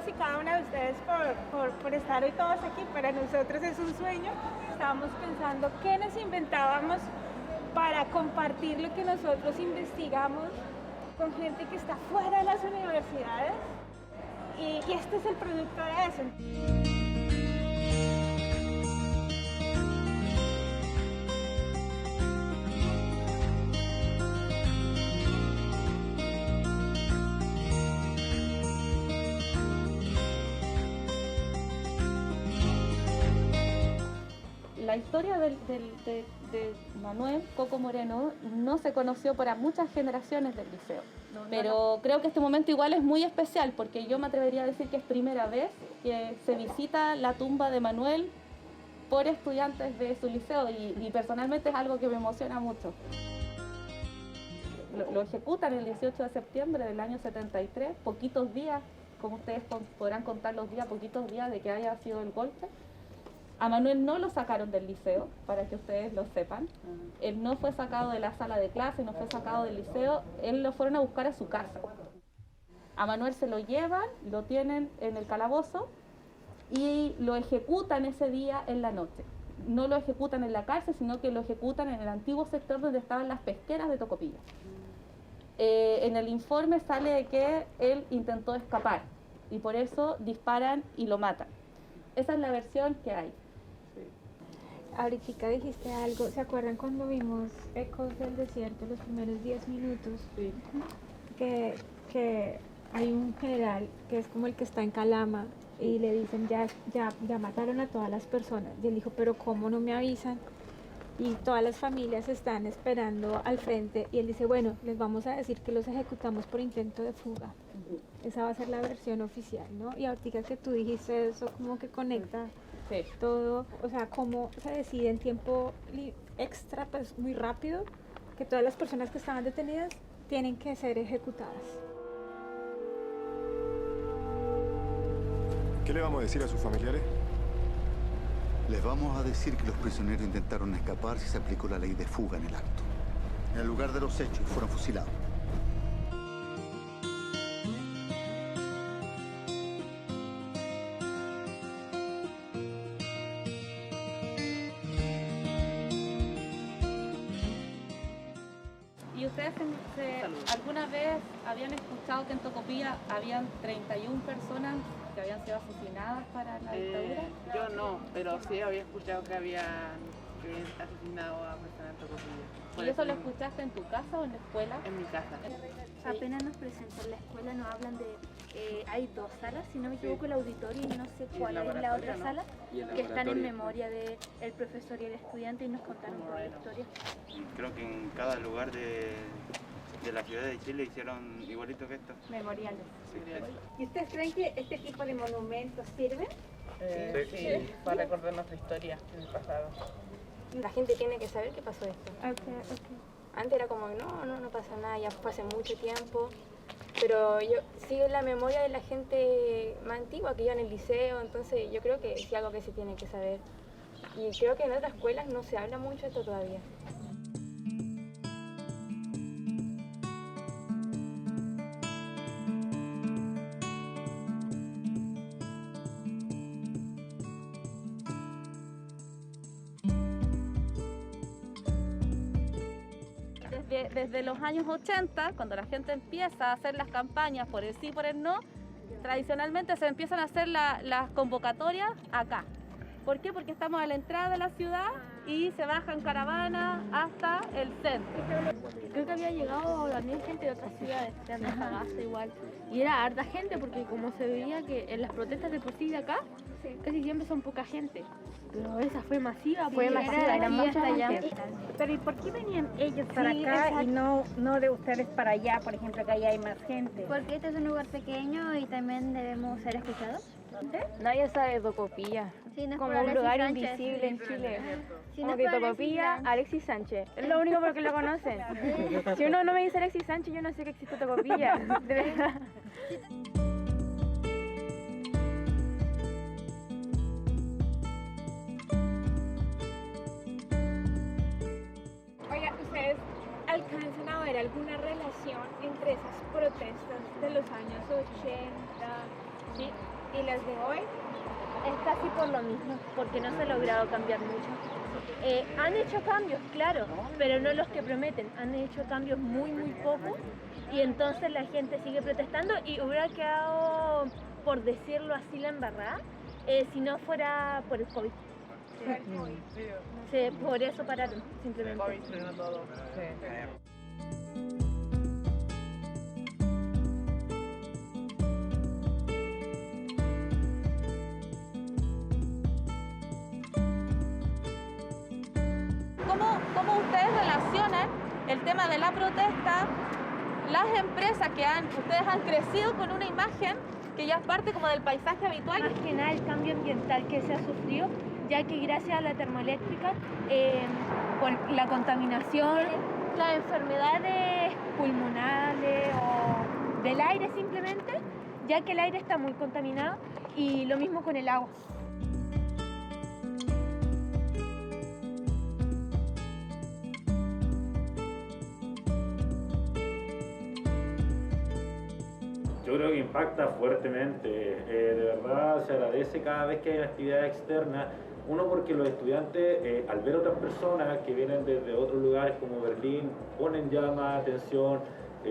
todos y cada una de ustedes por estar hoy todos aquí. Para nosotros es un sueño. Estábamos pensando qué nos inventábamos para compartir lo que nosotros investigamos con gente que está fuera de las universidades. Y este es el producto de eso. La historia de Manuel Coco Moreno no se conoció para muchas generaciones del liceo, pero creo que este momento igual es muy especial porque yo me atrevería a decir que es primera vez que se visita la tumba de Manuel por estudiantes de su liceo y personalmente es algo que me emociona mucho. Lo ejecutan el 18 de septiembre del año 73, poquitos días, como ustedes podrán contar los días, poquitos días de que haya sido el golpe. A Manuel no lo sacaron del liceo, para que ustedes lo sepan. Él no fue sacado de la sala de clase, no fue sacado del liceo, él lo fueron a buscar a su casa. A Manuel se lo llevan, lo tienen en el calabozo y lo ejecutan ese día en la noche. No lo ejecutan en la cárcel, sino que lo ejecutan en el antiguo sector donde estaban las pesqueras de Tocopilla. En el informe sale de que él intentó escapar y por eso disparan y lo matan. Esa es la versión que hay. Ahorita dijiste algo, ¿se acuerdan cuando vimos Ecos del Desierto los primeros 10 minutos? Sí. Que hay un general que es como el que está en Calama y le dicen ya mataron a todas las personas. Y él dijo, pero ¿cómo no me avisan? Y todas las familias están esperando al frente y él dice, bueno, les vamos a decir que los ejecutamos por intento de fuga. Esa va a ser la versión oficial, ¿no? Y ahorita que tú dijiste eso, como que conecta todo, o sea, cómo se decide en tiempo extra, pues muy rápido, que todas las personas que estaban detenidas tienen que ser ejecutadas. ¿Qué le vamos a decir a sus familiares? Les vamos a decir que los prisioneros intentaron escapar si se aplicó la ley de fuga en el acto. En el lugar de los hechos fueron fusilados. ¿Y ustedes alguna vez habían escuchado que en Tocopilla habían 31 personas que habían sido asesinadas para la dictadura? Yo no, pero sí había escuchado que habían asesinado a personas en Tocopilla. ¿Y eso lo escuchaste en tu casa o en la escuela? En mi casa. Apenas nos presentan la escuela, nos hablan de... hay dos salas, si no me equivoco, el auditorio y no sé cuál es la otra sala, que están en memoria del profesor y el estudiante y nos contaron toda la historia. Creo que en cada lugar de la ciudad de Chile hicieron igualito que esto. Memoriales. Sí. ¿Y ustedes creen que este tipo de monumentos sirven? Sí, para recordar nuestra historia en el pasado. La gente tiene que saber qué pasó esto. Okay. Antes era como, no pasa nada, ya fue hace mucho tiempo. Pero yo sigo en la memoria de la gente más antigua que iba en el liceo, entonces yo creo que es algo que se tiene que saber. Y creo que en otras escuelas no se habla mucho de esto todavía. Desde los años 80, cuando la gente empieza a hacer las campañas por el sí y por el no, tradicionalmente se empiezan a hacer las convocatorias acá. ¿Por qué? Porque estamos a la entrada de la ciudad y se baja en caravana hasta el centro. Creo que había llegado también gente de otras ciudades, de Antofagasta igual. Y era harta gente porque como se veía que en las protestas de por sí de acá, casi siempre son poca gente. Pero esa fue masiva. Fue masiva, era mucha gente. Pero ¿y por qué venían ellos para acá y no de ustedes para allá, por ejemplo, que allá hay más gente? Porque este es un lugar pequeño y también debemos ser escuchados. Nadie sabe de Tocopilla, Sí, no es como por un Alexis lugar Sánchez. invisible en Chile. Sí, Como no que es por Tocopilla, Alexis Sánchez. Es lo único por que lo conocen. Si uno no me dice Alexis Sánchez, yo no sé que existe Tocopilla. De verdad. Oigan, ¿ustedes alcanzan a ver alguna relación entre esas protestas de los años 80, Sí, y las de hoy es casi por lo mismo, porque no se ha logrado cambiar mucho. Han hecho cambios, claro, pero no los que prometen, han hecho cambios muy poco y entonces la gente sigue protestando y hubiera quedado, por decirlo así, la embarrada si no fuera por el COVID. Sí, por eso pararon, simplemente. ¿Cómo ustedes relacionan el tema de la protesta, las empresas ustedes han crecido con una imagen que ya es parte como del paisaje habitual? Más que nada el cambio ambiental que se ha sufrido, ya que gracias a la termoeléctrica, por la contaminación, las enfermedades pulmonares o del aire simplemente, ya que el aire está muy contaminado, y lo mismo con el agua. Yo creo que impacta fuertemente, de verdad se agradece cada vez que hay actividad externa. Uno, porque los estudiantes, al ver otras personas que vienen desde otros lugares como Berlín, ponen ya más atención,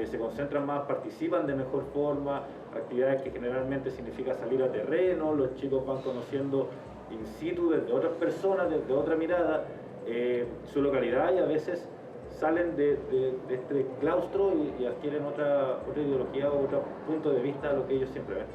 se concentran más, participan de mejor forma, actividades que generalmente significa salir a terreno, los chicos van conociendo in situ desde otras personas, desde otra mirada, su localidad, y a veces salen de este claustro y adquieren otra ideología o otro punto de vista a lo que ellos siempre ven.